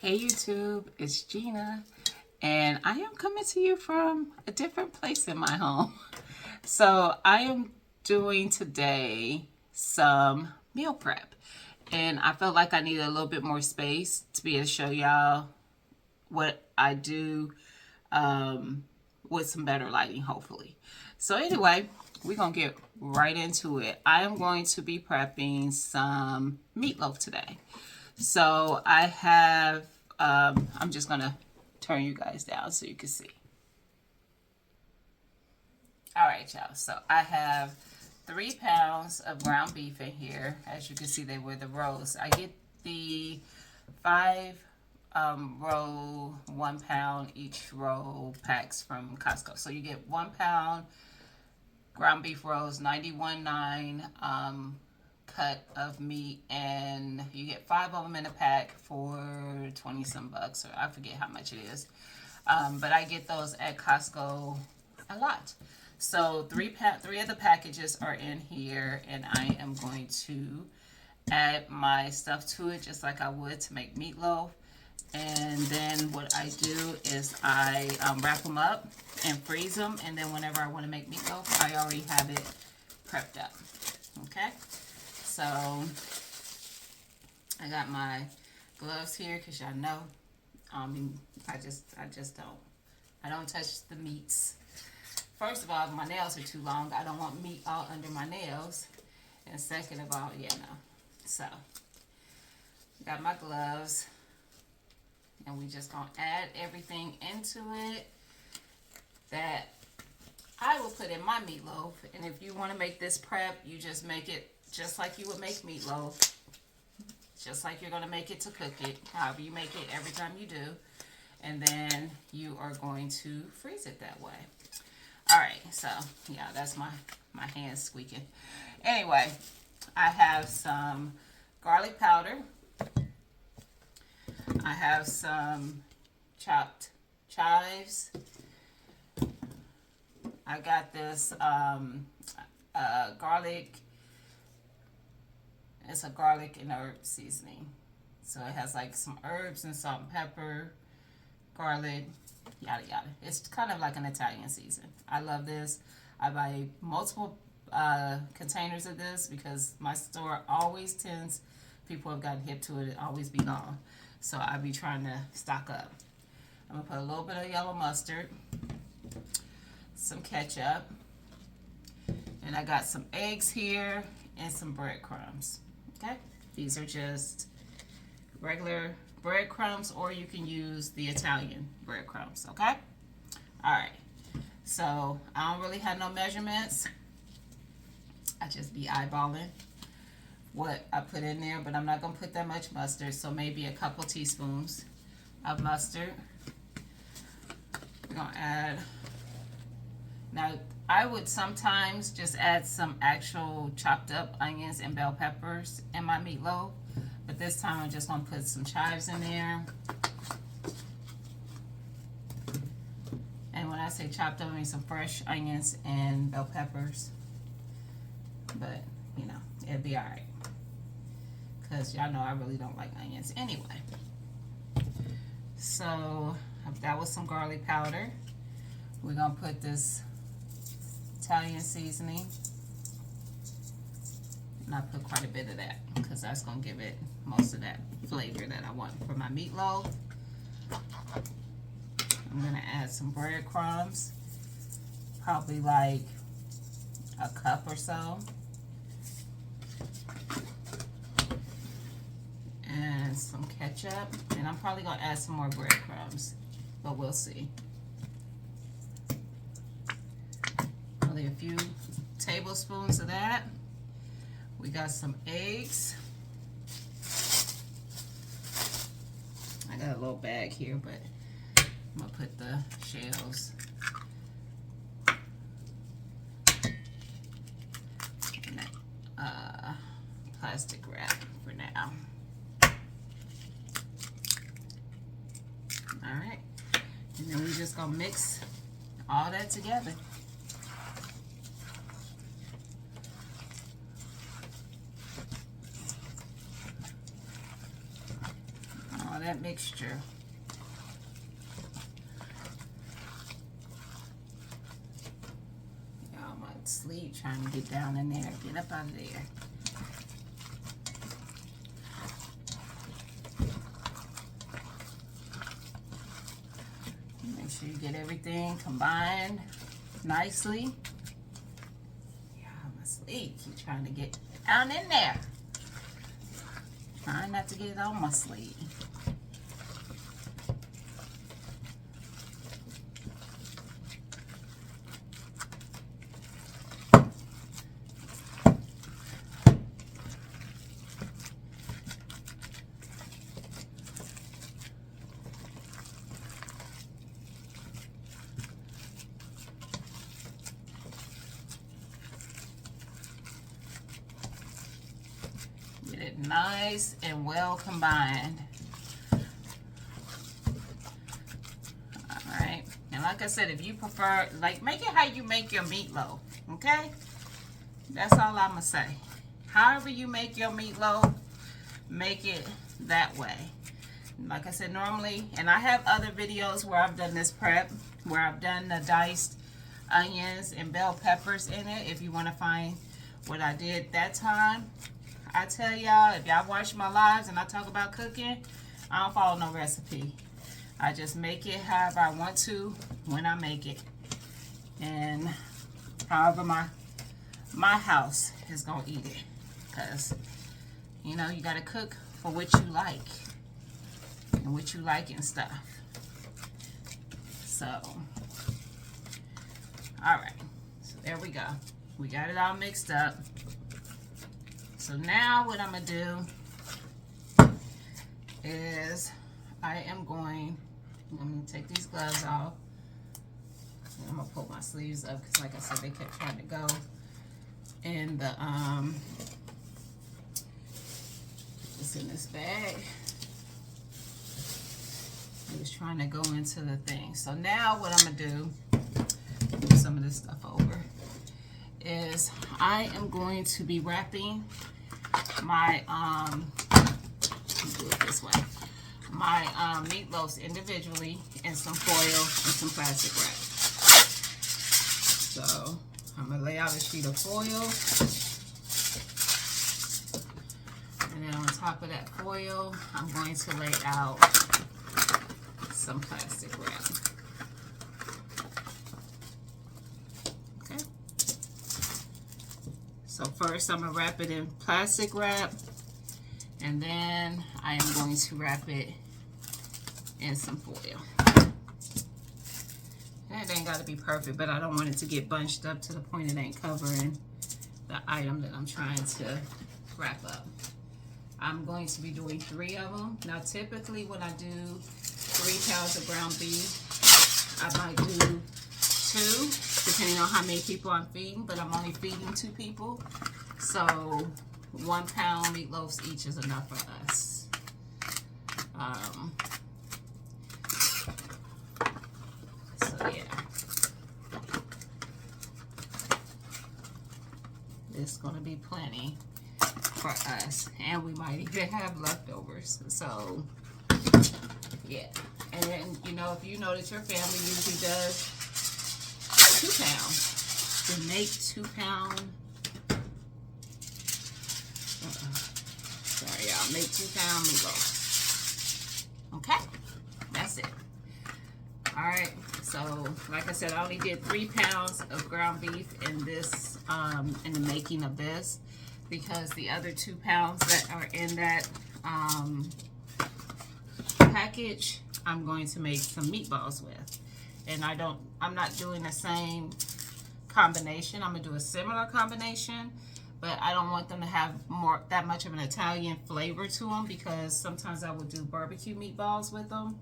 Hey YouTube, it's Gina, and I am coming to you from a different place in my home. So I am doing today some meal prep, and I felt like I needed a little bit more space to be able to show y'all what I do with some better lighting, hopefully. So anyway, we're going to get right into it. I am going to be prepping some meatloaf today. So I have, I'm just going to turn you guys down so you can see. All right, y'all. So I have 3 pounds of ground beef in here. As you can see, they were the rows. I get the 5 row, 1 pound each row packs from Costco. So you get 1 pound ground beef rolls, 91.9 cut of meat, and you get 5 of them in a pack for 20 some bucks, or I forget how much it is. But I get those at Costco a lot. So three of the packages are in here, and I am going to add my stuff to it just like I would to make meatloaf. And then what I do is I wrap them up and freeze them, and then whenever I want to make meatloaf, I already have it prepped up. Okay, so I got my gloves here because y'all know I don't touch the meats. First of all, my nails are too long. I don't want meat all under my nails. And second of all, yeah, no. So, got my gloves. And we just gonna add everything into it that I will put in my meatloaf. And if you want to make this prep, you just make it just like you would make meatloaf. Just like you're gonna make it to cook it. However you make it every time you do. And then you are going to freeze it that way. Alright, so yeah, that's my hands squeaking. Anyway, I have some garlic powder. I have some chopped chives. I got this garlic. It's a garlic and herb seasoning. So it has like some herbs and salt and pepper, garlic, yada yada. It's kind of like an Italian season. I love this. I buy multiple containers of this because my store always tends, people have gotten hip to it, always be gone. So I be trying to stock up. I'm gonna put a little bit of yellow mustard, some ketchup, and I got some eggs here and some breadcrumbs. Okay, these are just regular breadcrumbs, or you can use the Italian breadcrumbs. Okay, all right. So I don't really have no measurements. I just be eyeballing what I put in there, but I'm not gonna put that much mustard, so maybe a couple teaspoons of mustard. We're gonna add, now I would sometimes just add some actual chopped up onions and bell peppers in my meatloaf, but this time I'm just gonna put some chives in there. And when I say chopped up, I mean some fresh onions and bell peppers, but you know, it'll be all right. Because y'all know I really don't like onions anyway. So that was some garlic powder. We're gonna put this Italian seasoning, and I put quite a bit of that because that's gonna give it most of that flavor that I want for my meatloaf. I'm gonna add some breadcrumbs, probably like a cup or so. And some ketchup, and I'm probably gonna add some more breadcrumbs, but we'll see. Only a few tablespoons of that. We got some eggs. I got a little bag here, but I'm gonna put the shells in that plastic wrap for now. Alright, and then we're just gonna mix all that together. all that mixture. Y'all, my sleeve trying to get down in there. Get up out of there. Make sure you get everything combined nicely. Yeah, my sleeve keep trying to get down in there. Trying not to get it on my sleeve. Nice and well combined. Alright, and like I said, if you prefer, like, make it how you make your meatloaf, okay? That's all I'm gonna say. However you make your meatloaf, make it that way. Like I said, normally, and I have other videos where I've done this prep, where I've done the diced onions and bell peppers in it, if you want to find what I did that time. I tell y'all, if y'all watch my lives and I talk about cooking, I don't follow no recipe. I just make it however I want to when I make it. And however my house is going to eat it. Because, you know, you got to cook for what you like. And what you like and stuff. So, alright. So there we go. We got it all mixed up. So now what I'm going to do is I'm going to take these gloves off. And I'm going to pull my sleeves up because like I said, they kept trying to go in the, it's in this bag. It was trying to go into the thing. So now what I'm going to do, move some of this stuff over, is I am going to be wrapping my do it this way, my meatloaves individually in some foil and some plastic wrap. So I'm gonna lay out a sheet of foil, and then on top of that foil I'm going to lay out some plastic wrap. So first I'm going to wrap it in plastic wrap, and then I am going to wrap it in some foil. And it ain't got to be perfect, but I don't want it to get bunched up to the point it ain't covering the item that I'm trying to wrap up. I'm going to be doing 3 of them. Now typically when I do 3 pounds of ground beef, I might do 2, depending on how many people I'm feeding, but I'm only feeding 2 people. So 1 pound meatloaves each is enough for us. So yeah. It's gonna be plenty for us. And we might even have leftovers. So yeah. And then, you know, if you know that your family usually does 2 pounds, then make 2 pound. Sorry, y'all. Make 2 pound meatloaf. Okay, that's it. All right. So, like I said, I only did 3 pounds of ground beef in this, in the making of this, because the other 2 pounds that are in that package, I'm going to make some meatballs with. And I'm not doing the same combination. I'm gonna do a similar combination, but I don't want them to have that much of an Italian flavor to them, because sometimes I will do barbecue meatballs with them,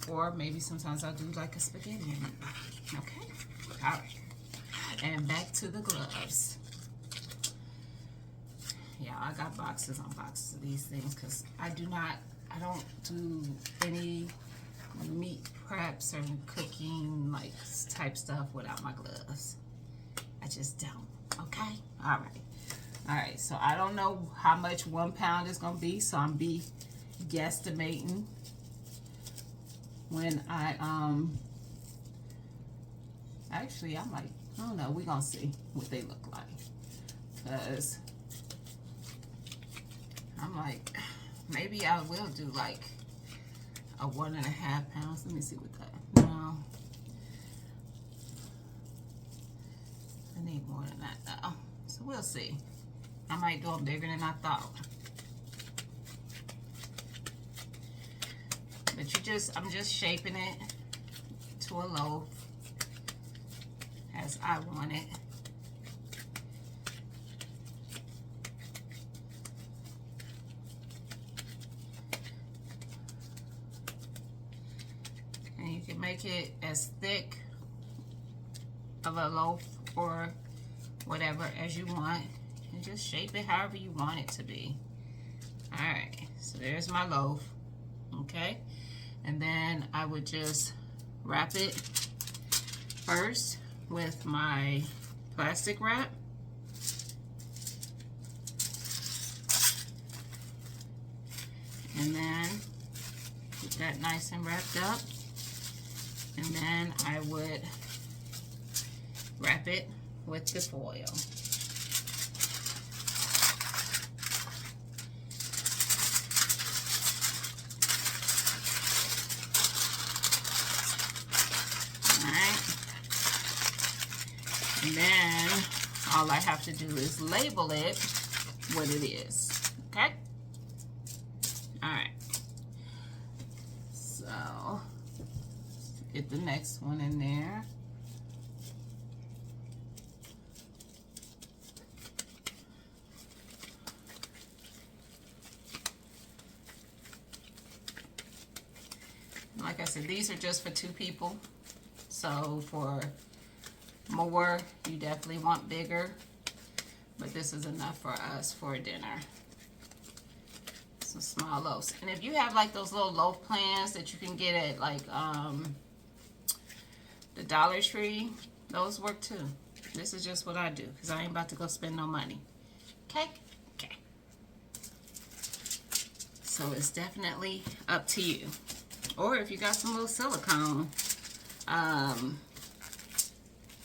or maybe sometimes I'll do like a spaghetti meatball. Okay, all right. And back to the gloves. Yeah, I got boxes on boxes of these things because I don't do any meat preps or cooking like type stuff without my gloves. I just don't. Okay, all right. So I don't know how much 1 pound is gonna be, so I'm be guesstimating when I actually I don't know, we're gonna see what they look like, because I'm like, maybe I will do like a 1.5 pounds. Let me see what that, no, I need more than that though, so we'll see. I might do them bigger than I thought. But I'm just shaping it to a loaf as I want it. And you can make it as thick of a loaf or whatever as you want, and just shape it however you want it to be. All right, so there's my loaf. Okay, and then I would just wrap it first with my plastic wrap. And then get that nice and wrapped up. And then I would wrap it with the foil. And then all I have to do is label it what it is, okay? All right. So, get the next one in there. Like I said, these are just for 2 people. So for more, you definitely want bigger, but this is enough for us for dinner. Some small loaves. And if you have like those little loaf plans that you can get at like the Dollar Tree, those work too. This is just what I do because I ain't about to go spend no money. Okay? Okay. So it's definitely up to you. Or if you got some little silicone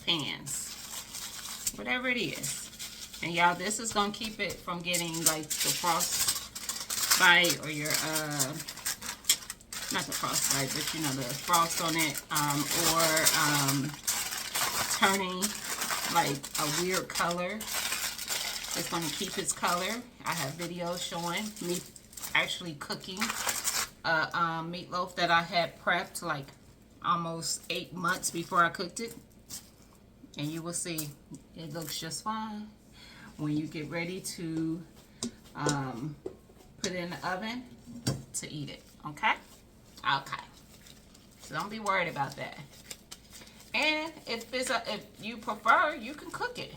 pans, whatever it is. And y'all, this is gonna keep it from getting like the frostbite or your not the frostbite, but you know, the frost on it, or turning like a weird color. It's gonna keep its color. I have videos showing me actually cooking meatloaf that I had prepped like almost 8 months before I cooked it, and you will see it looks just fine when you get ready to put it in the oven to eat it. Okay? Okay. So don't be worried about that. And if you prefer, you can cook it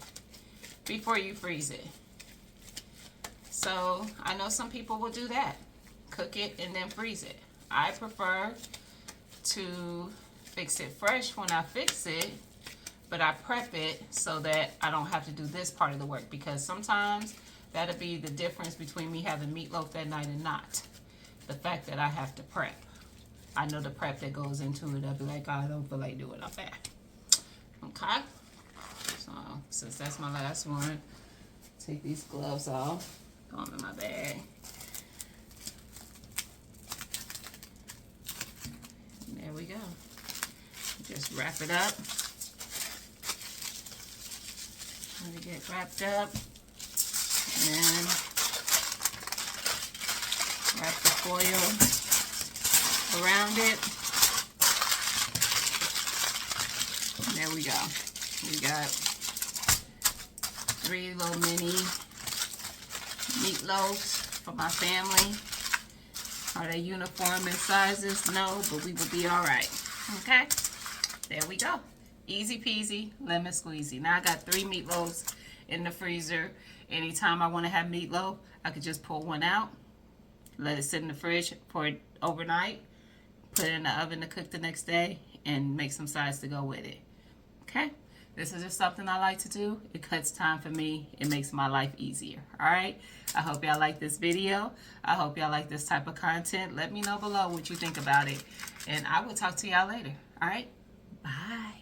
before you freeze it. So I know some people will do that. Cook it and then freeze it. I prefer to fix it fresh when I fix it, but I prep it so that I don't have to do this part of the work, because sometimes that'll be the difference between me having meatloaf that night and not. The fact that I have to prep. I know the prep that goes into it. I'll be like, I don't feel like doing all that. Okay? So, since that's my last one, take these gloves off. Throw them in my bag. And there we go. Just wrap it up. Let it get wrapped up. And then wrap the foil around it. And there we go. We got 3 little mini meatloaves for my family. Are they uniform in sizes? No, but we will be all right. Okay? There we go. Easy peasy, lemon squeezy. Now I got 3 meatloaves in the freezer. Anytime I want to have meatloaf, I could just pull one out, let it sit in the fridge for it overnight, put it in the oven to cook the next day, and make some sides to go with it. Okay? This is just something I like to do. It cuts time for me. It makes my life easier. All right. I hope y'all like this video. I hope y'all like this type of content. Let me know below what you think about it. And I will talk to y'all later. All right. Bye.